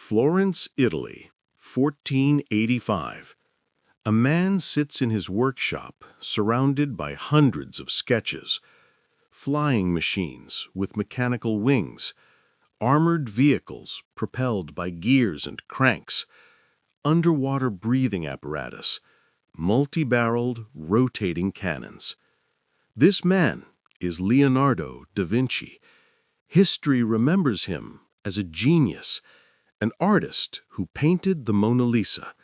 Florence, Italy, 1485. A man sits in his workshop, surrounded by hundreds of sketches. Flying machines with mechanical wings, armored vehicles propelled by gears and cranks, underwater breathing apparatus, multi-barreled rotating cannons. This man is Leonardo da Vinci. History remembers him as a genius, an artist who painted the Mona Lisa.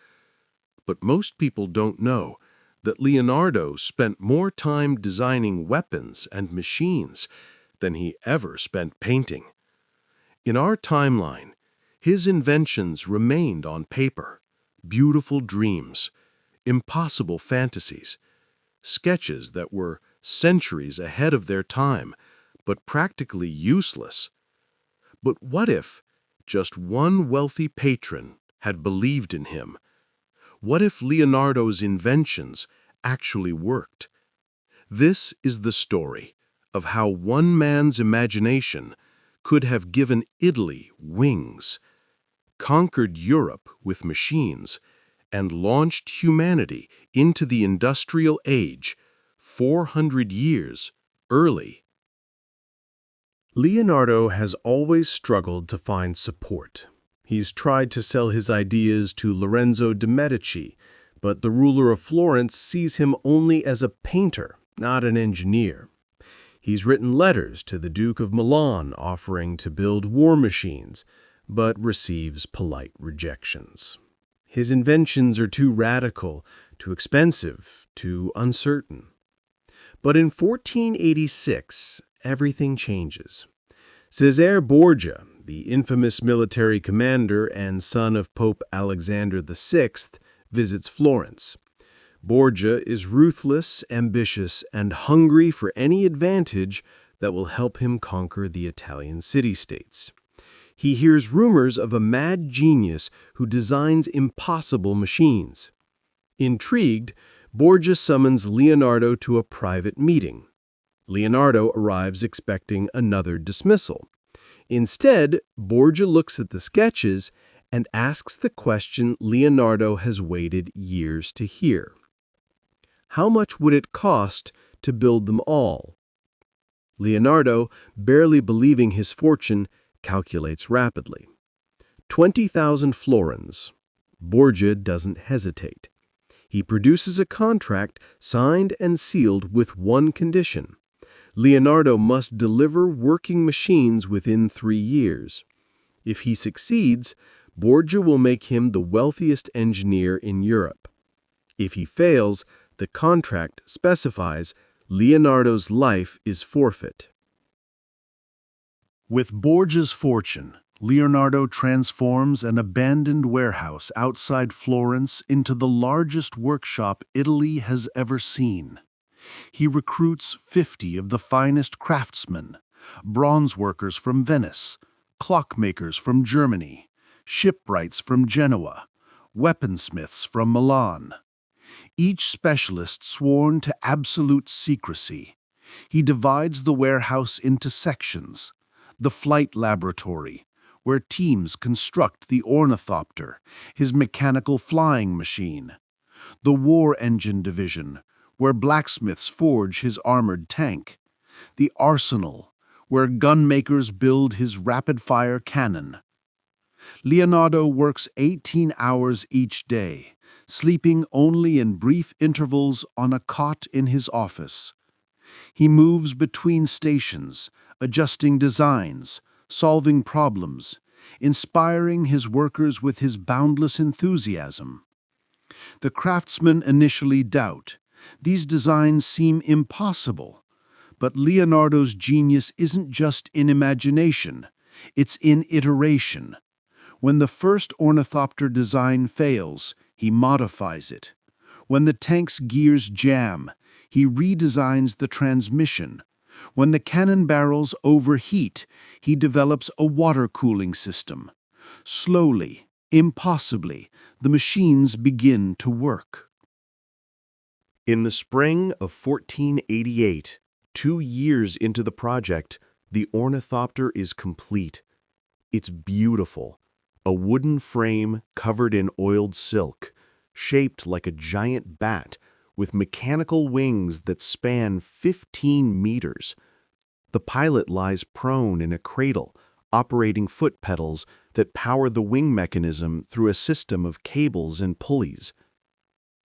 But most people don't know that Leonardo spent more time designing weapons and machines than he ever spent painting. In our timeline, his inventions remained on paper, beautiful dreams, impossible fantasies, sketches that were centuries ahead of their time, but practically useless. But what if just one wealthy patron had believed in him? What if Leonardo's inventions actually worked? This is the story of how one man's imagination could have given Italy wings, conquered Europe with machines, and launched humanity into the industrial age 400 years early. Leonardo has always struggled to find support. He's tried to sell his ideas to Lorenzo de' Medici, but the ruler of Florence sees him only as a painter, not an engineer. He's written letters to the Duke of Milan offering to build war machines, but receives polite rejections. His inventions are too radical, too expensive, too uncertain. But in 1486, everything changes. Cesare Borgia, the infamous military commander and son of Pope Alexander VI, visits Florence. Borgia is ruthless, ambitious, and hungry for any advantage that will help him conquer the Italian city-states. He hears rumors of a mad genius who designs impossible machines. Intrigued, Borgia summons Leonardo to a private meeting. Leonardo arrives expecting another dismissal. Instead, Borgia looks at the sketches and asks the question Leonardo has waited years to hear. How much would it cost to build them all? Leonardo, barely believing his fortune, calculates rapidly. 20,000 florins. Borgia doesn't hesitate. He produces a contract signed and sealed with one condition. Leonardo must deliver working machines within 3 years. If he succeeds, Borgia will make him the wealthiest engineer in Europe. If he fails, the contract specifies Leonardo's life is forfeit. With Borgia's fortune, Leonardo transforms an abandoned warehouse outside Florence into the largest workshop Italy has ever seen. He recruits 50 of the finest craftsmen, bronze workers from Venice, clockmakers from Germany, shipwrights from Genoa, weaponsmiths from Milan. Each specialist sworn to absolute secrecy. He divides the warehouse into sections: the flight laboratory, where teams construct the ornithopter, his mechanical flying machine; the war engine division, where blacksmiths forge his armored tank; the arsenal, where gunmakers build his rapid-fire cannon. Leonardo works 18 hours each day, sleeping only in brief intervals on a cot in his office. He moves between stations, adjusting designs, solving problems, inspiring his workers with his boundless enthusiasm. The craftsmen initially doubt. These designs seem impossible. But Leonardo's genius isn't just in imagination, it's in iteration. When the first ornithopter design fails, he modifies it. When the tank's gears jam, he redesigns the transmission. When the cannon barrels overheat, he develops a water cooling system. Slowly, impossibly, the machines begin to work. In the spring of 1488, 2 years into the project, the ornithopter is complete. It's beautiful, a wooden frame covered in oiled silk, shaped like a giant bat with mechanical wings that span 15 meters. The pilot lies prone in a cradle, operating foot pedals that power the wing mechanism through a system of cables and pulleys.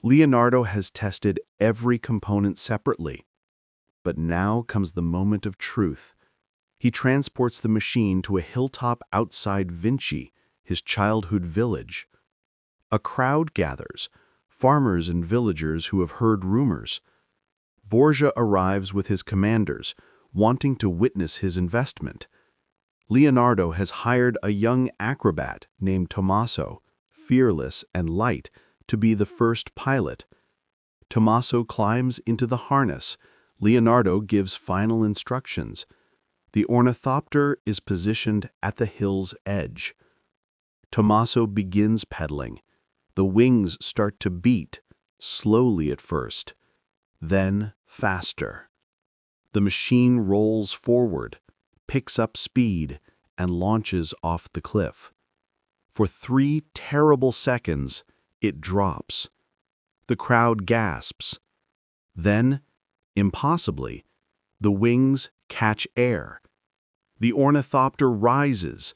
Leonardo has tested every component separately. But now comes the moment of truth. He transports the machine to a hilltop outside Vinci, his childhood village. A crowd gathers, farmers and villagers who have heard rumors. Borgia arrives with his commanders, wanting to witness his investment. Leonardo has hired a young acrobat named Tommaso, fearless and light, to be the first pilot. Tommaso climbs into the harness. Leonardo gives final instructions. The ornithopter is positioned at the hill's edge. Tommaso begins pedaling. The wings start to beat, slowly at first, then faster. The machine rolls forward, picks up speed, and launches off the cliff. For 3 terrible seconds, it drops. The crowd gasps. Then, impossibly, the wings catch air. The ornithopter rises.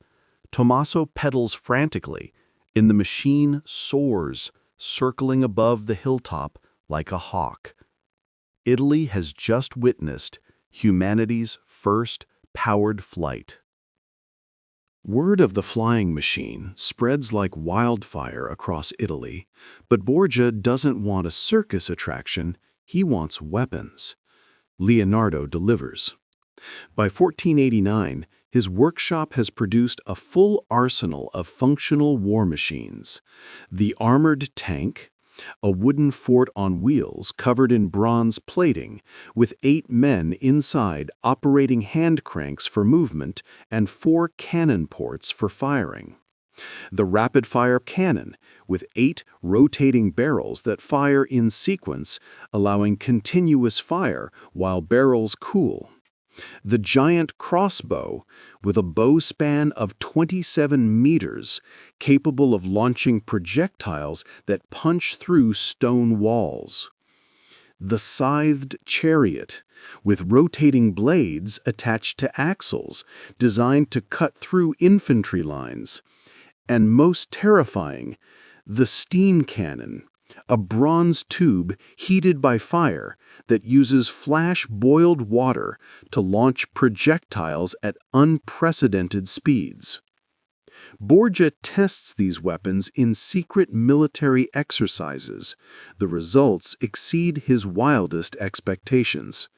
Tommaso pedals frantically, and the machine soars, circling above the hilltop like a hawk. Italy has just witnessed humanity's first powered flight. Word of the flying machine spreads like wildfire across Italy, but Borgia doesn't want a circus attraction, he wants weapons. Leonardo delivers. By 1489, his workshop has produced a full arsenal of functional war machines. The armored tank, a wooden fort on wheels covered in bronze plating, with 8 men inside operating hand cranks for movement and 4 cannon ports for firing. The rapid-fire cannon, with 8 rotating barrels that fire in sequence, allowing continuous fire while barrels cool. The giant crossbow, with a bow span of 27 meters, capable of launching projectiles that punch through stone walls. The scythed chariot, with rotating blades attached to axles, designed to cut through infantry lines. And most terrifying, the steam cannon, a bronze tube heated by fire that uses flash-boiled water to launch projectiles at unprecedented speeds. Borgia tests these weapons in secret military exercises. The results exceed his wildest expectations.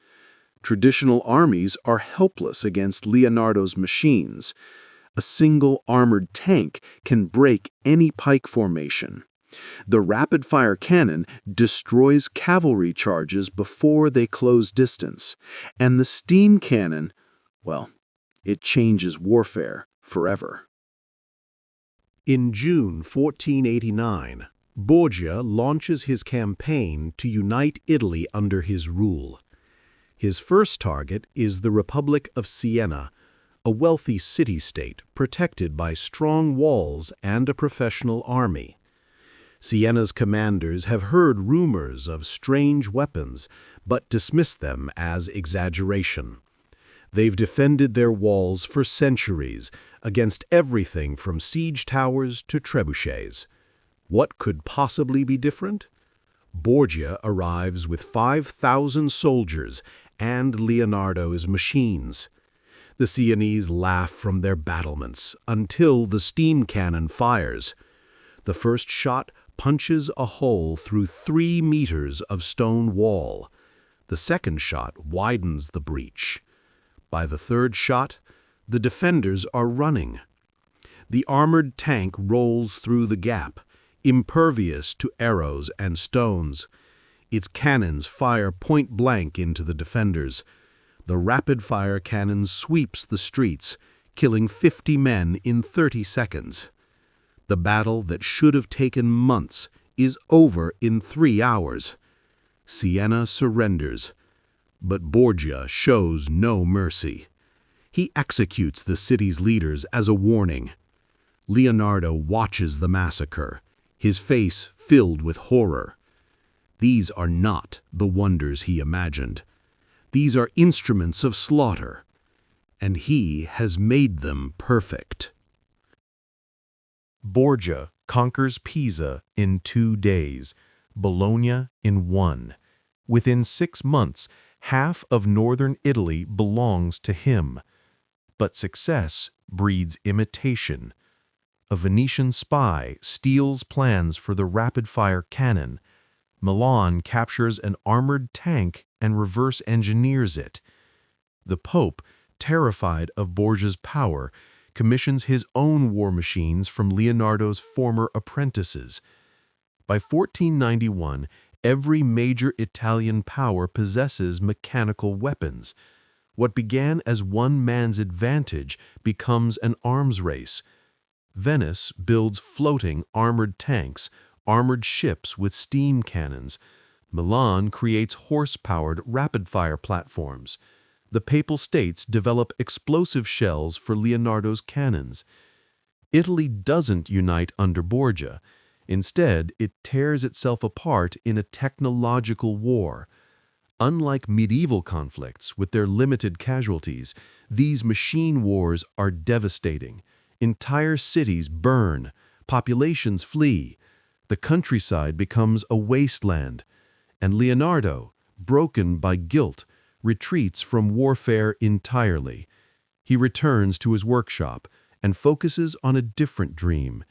Traditional armies are helpless against Leonardo's machines. A single armored tank can break any pike formation. The rapid-fire cannon destroys cavalry charges before they close distance, and the steam cannon, well, it changes warfare forever. In June 1489, Borgia launches his campaign to unite Italy under his rule. His first target is the Republic of Siena, a wealthy city-state protected by strong walls and a professional army. Siena's commanders have heard rumors of strange weapons, but dismiss them as exaggeration. They've defended their walls for centuries against everything from siege towers to trebuchets. What could possibly be different? Borgia arrives with 5,000 soldiers and Leonardo's machines. The Sienese laugh from their battlements until the steam cannon fires. The first shot punches a hole through 3 meters of stone wall. The second shot widens the breach. By the third shot, the defenders are running. The armored tank rolls through the gap, impervious to arrows and stones. Its cannons fire point-blank into the defenders. The rapid-fire cannon sweeps the streets, killing 50 men in 30 seconds. The battle that should have taken months is over in 3 hours. Siena surrenders, but Borgia shows no mercy. He executes the city's leaders as a warning. Leonardo watches the massacre, his face filled with horror. These are not the wonders he imagined. These are instruments of slaughter, and he has made them perfect. Borgia conquers Pisa in 2 days, Bologna in 1. Within 6 months, half of northern Italy belongs to him. But success breeds imitation. A Venetian spy steals plans for the rapid-fire cannon. Milan captures an armored tank and reverse engineers it. The Pope, terrified of Borgia's power, commissions his own war machines from Leonardo's former apprentices. By 1491, every major Italian power possesses mechanical weapons. What began as one man's advantage becomes an arms race. Venice builds floating armored tanks, armored ships with steam cannons. Milan creates horse-powered rapid-fire platforms. The Papal States develop explosive shells for Leonardo's cannons. Italy doesn't unite under Borgia. Instead, it tears itself apart in a technological war. Unlike medieval conflicts with their limited casualties, these machine wars are devastating. Entire cities burn, populations flee, the countryside becomes a wasteland, and Leonardo, broken by guilt, retreats from warfare entirely. He returns to his workshop and focuses on a different dream.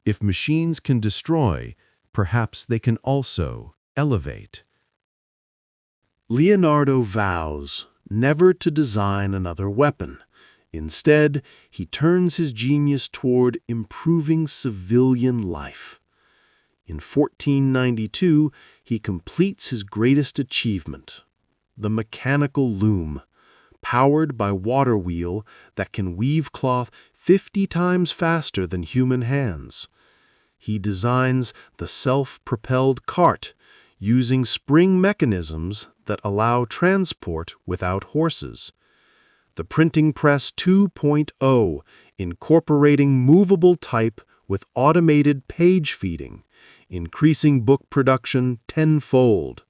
If machines can destroy, perhaps they can also elevate. Leonardo vows never to design another weapon. Instead, he turns his genius toward improving civilian life. In 1492, he completes his greatest achievement, the mechanical loom, powered by water wheel that can weave cloth 50 times faster than human hands. He designs the self-propelled cart, using spring mechanisms that allow transport without horses. The printing press 2.0, incorporating movable type with automated page feeding, increasing book production tenfold.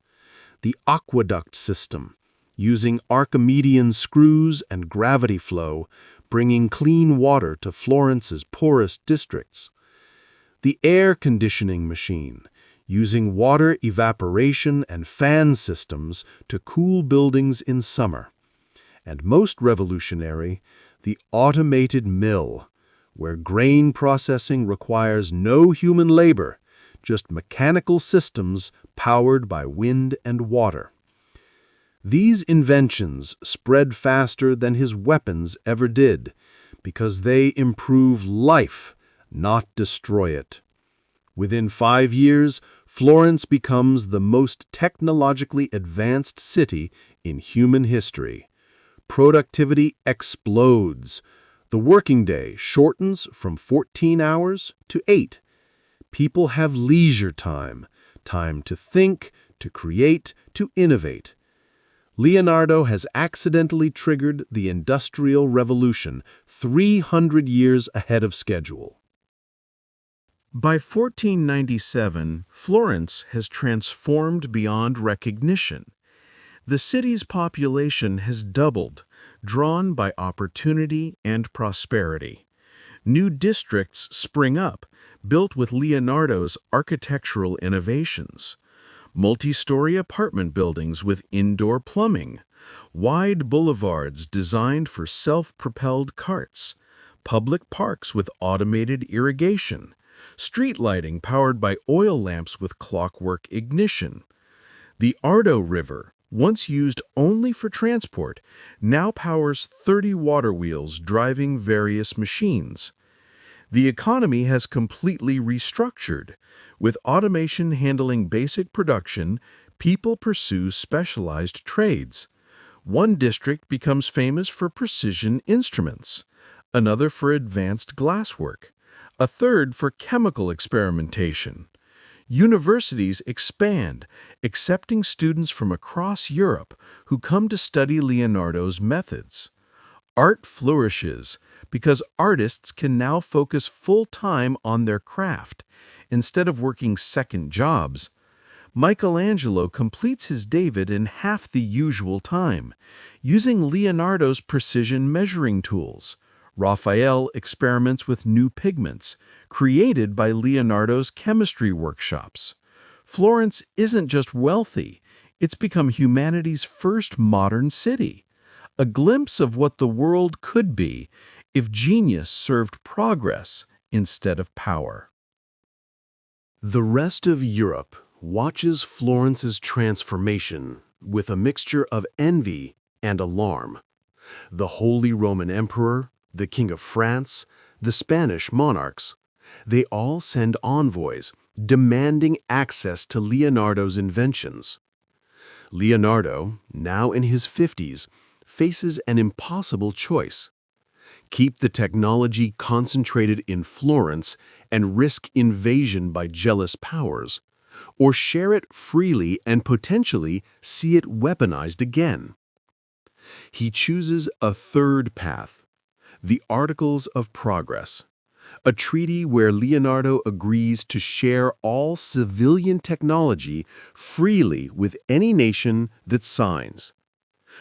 The aqueduct system, using Archimedean screws and gravity flow, bringing clean water to Florence's poorest districts. The air conditioning machine, using water evaporation and fan systems to cool buildings in summer. And most revolutionary, the automated mill, where grain processing requires no human labor, just mechanical systems powered by wind and water. These inventions spread faster than his weapons ever did, because they improve life, not destroy it. Within 5 years, Florence becomes the most technologically advanced city in human history. Productivity explodes. The working day shortens from 14 hours to 8. People have leisure time, time to think, to create, to innovate. Leonardo has accidentally triggered the Industrial Revolution 300 years ahead of schedule. By 1497, Florence has transformed beyond recognition. The city's population has doubled, drawn by opportunity and prosperity. New districts spring up, built with Leonardo's architectural innovations. Multi-story apartment buildings with indoor plumbing, wide boulevards designed for self-propelled carts, public parks with automated irrigation, street lighting powered by oil lamps with clockwork ignition. The Ardo River, once used only for transport, now powers 30 water wheels driving various machines. The economy has completely restructured. With automation handling basic production, people pursue specialized trades. One district becomes famous for precision instruments, another for advanced glasswork, a third for chemical experimentation. Universities expand, accepting students from across Europe who come to study Leonardo's methods. Art flourishes, because artists can now focus full-time on their craft instead of working second jobs. Michelangelo completes his David in half the usual time, using Leonardo's precision measuring tools. Raphael experiments with new pigments, created by Leonardo's chemistry workshops. Florence isn't just wealthy, it's become humanity's first modern city, a glimpse of what the world could be if genius served progress instead of power. The rest of Europe watches Florence's transformation with a mixture of envy and alarm. The Holy Roman Emperor, the King of France, the Spanish monarchs, they all send envoys demanding access to Leonardo's inventions. Leonardo, now in his 50s, faces an impossible choice. Keep the technology concentrated in Florence and risk invasion by jealous powers, or share it freely and potentially see it weaponized again. He chooses a third path, the Articles of Progress, a treaty where Leonardo agrees to share all civilian technology freely with any nation that signs.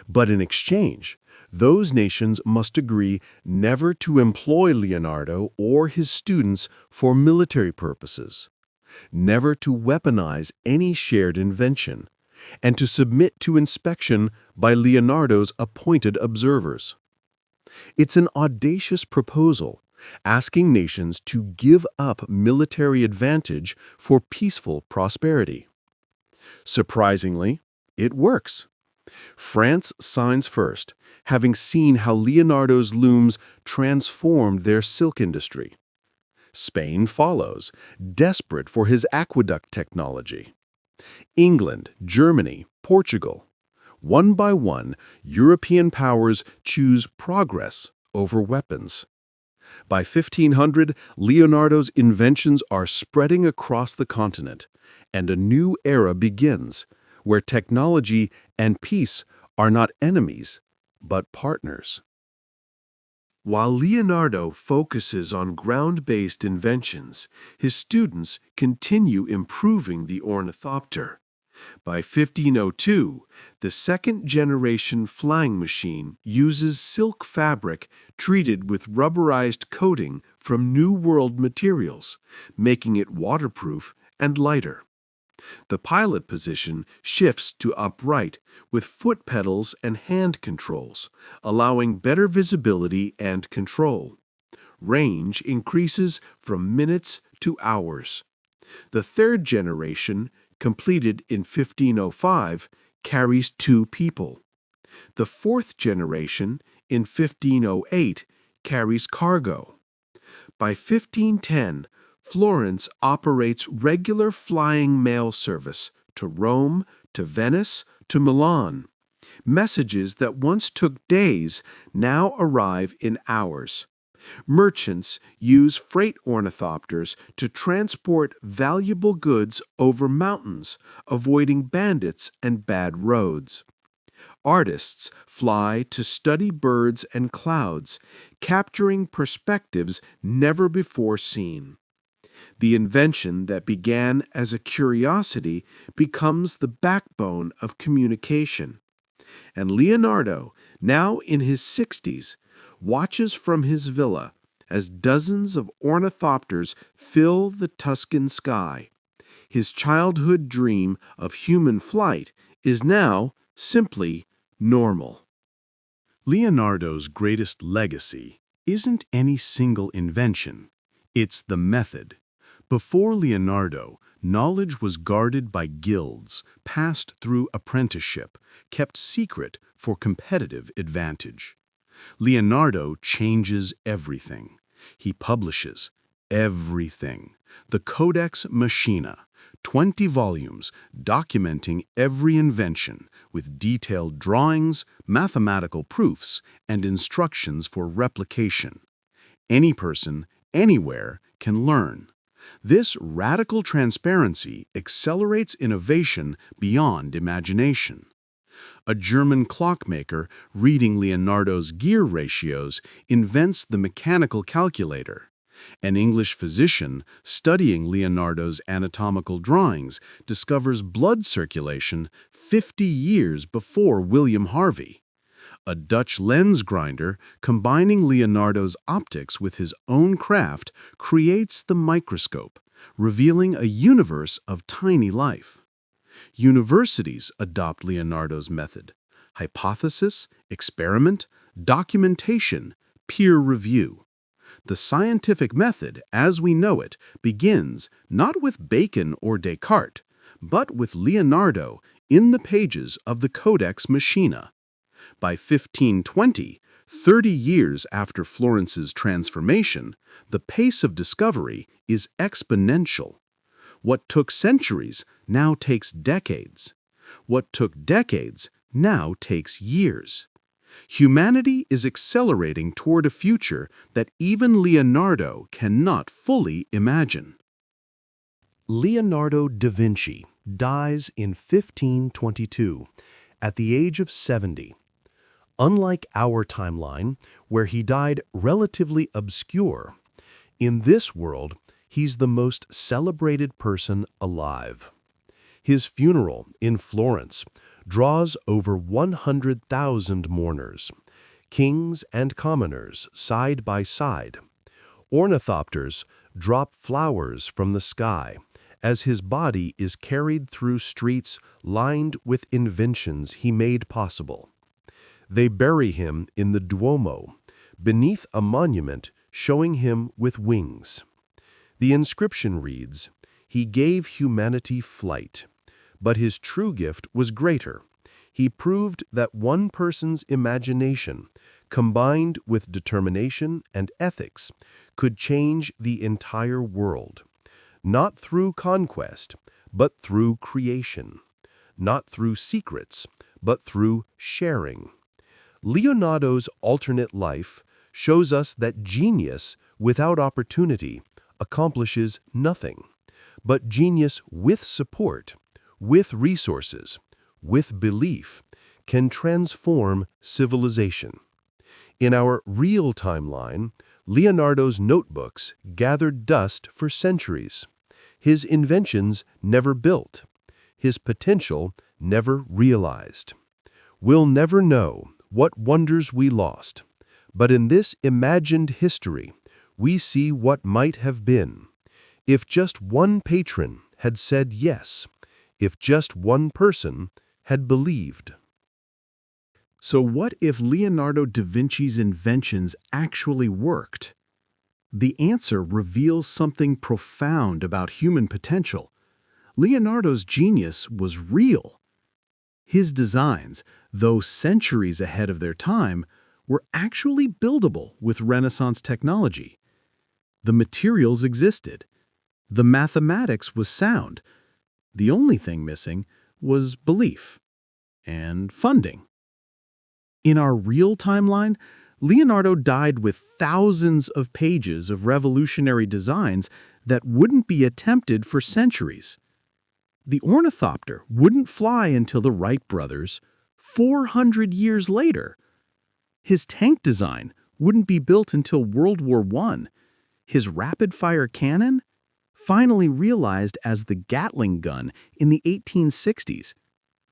But in exchange, those nations must agree never to employ Leonardo or his students for military purposes, never to weaponize any shared invention, and to submit to inspection by Leonardo's appointed observers. It's an audacious proposal, asking nations to give up military advantage for peaceful prosperity. Surprisingly, it works. France signs first, having seen how Leonardo's looms transformed their silk industry. Spain follows, desperate for his aqueduct technology. England, Germany, Portugal. One by one, European powers choose progress over weapons. By 1500, Leonardo's inventions are spreading across the continent, and a new era begins, where technology and peace are not enemies, but partners. While Leonardo focuses on ground-based inventions, his students continue improving the ornithopter. By 1502, the second-generation flying machine uses silk fabric treated with rubberized coating from New World materials, making it waterproof and lighter. The pilot position shifts to upright with foot pedals and hand controls, allowing better visibility and control. Range increases from minutes to hours. The third generation, completed in 1505, carries 2 people. The fourth generation, in 1508, carries cargo. By 1510, Florence operates regular flying mail service to Rome, to Venice, to Milan. Messages that once took days now arrive in hours. Merchants use freight ornithopters to transport valuable goods over mountains, avoiding bandits and bad roads. Artists fly to study birds and clouds, capturing perspectives never before seen. The invention that began as a curiosity becomes the backbone of communication. And Leonardo, now in his 60s, watches from his villa as dozens of ornithopters fill the Tuscan sky. His childhood dream of human flight is now simply normal. Leonardo's greatest legacy isn't any single invention, it's the method. Before Leonardo, knowledge was guarded by guilds, passed through apprenticeship, kept secret for competitive advantage. Leonardo changes everything. He publishes everything. The Codex Machina, 20 volumes documenting every invention with detailed drawings, mathematical proofs, and instructions for replication. Any person, anywhere, can learn. This radical transparency accelerates innovation beyond imagination. A German clockmaker, reading Leonardo's gear ratios, invents the mechanical calculator. An English physician, studying Leonardo's anatomical drawings, discovers blood circulation 50 years before William Harvey. A Dutch lens grinder, combining Leonardo's optics with his own craft, creates the microscope, revealing a universe of tiny life. Universities adopt Leonardo's method: hypothesis, experiment, documentation, peer review. The scientific method, as we know it, begins not with Bacon or Descartes, but with Leonardo in the pages of the Codex Machina. By 1520, 30 years after Florence's transformation, the pace of discovery is exponential. What took centuries now takes decades. What took decades now takes years. Humanity is accelerating toward a future that even Leonardo cannot fully imagine. Leonardo da Vinci dies in 1522 at the age of 70. Unlike our timeline, where he died relatively obscure, in this world, he's the most celebrated person alive. His funeral in Florence draws over 100,000 mourners, kings and commoners side by side. Ornithopters drop flowers from the sky as his body is carried through streets lined with inventions he made possible. They bury him in the Duomo, beneath a monument showing him with wings. The inscription reads, "He gave humanity flight, but his true gift was greater. He proved that one person's imagination, combined with determination and ethics, could change the entire world, not through conquest, but through creation, not through secrets, but through sharing." Leonardo's alternate life shows us that genius without opportunity accomplishes nothing, but genius with support, with resources, with belief, can transform civilization. In our real timeline, Leonardo's notebooks gathered dust for centuries. His inventions never built. His potential never realized. We'll never know what wonders we lost, but in this imagined history, we see what might have been. If just one patron had said yes, if just one person had believed. So what if Leonardo da Vinci's inventions actually worked? The answer reveals something profound about human potential. Leonardo's genius was real. His designs, though centuries ahead of their time, were actually buildable with Renaissance technology. The materials existed. The mathematics was sound. The only thing missing was belief and funding. In our real timeline, Leonardo died with thousands of pages of revolutionary designs that wouldn't be attempted for centuries. The ornithopter wouldn't fly until the Wright brothers 400 years later. His tank design wouldn't be built until World War I. His rapid-fire cannon, finally realized as the Gatling gun in the 1860s.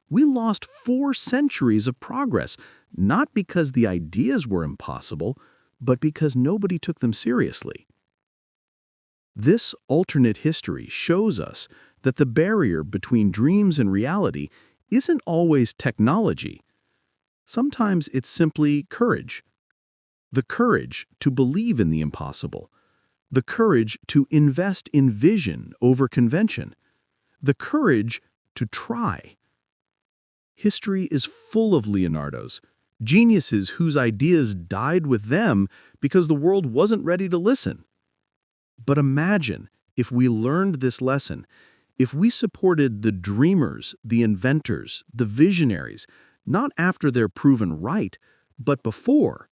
We lost 4 centuries of progress, not because the ideas were impossible, but because nobody took them seriously. This alternate history shows us that the barrier between dreams and reality isn't always technology. Sometimes it's simply courage. The courage to believe in the impossible. The courage to invest in vision over convention. The courage to try. History is full of Leonardos, geniuses whose ideas died with them because the world wasn't ready to listen. But imagine if we learned this lesson, if we supported the dreamers, the inventors, the visionaries, not after they're proven right, but before.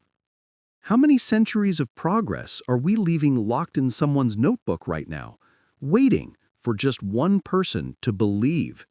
How many centuries of progress are we leaving locked in someone's notebook right now, waiting for just one person to believe?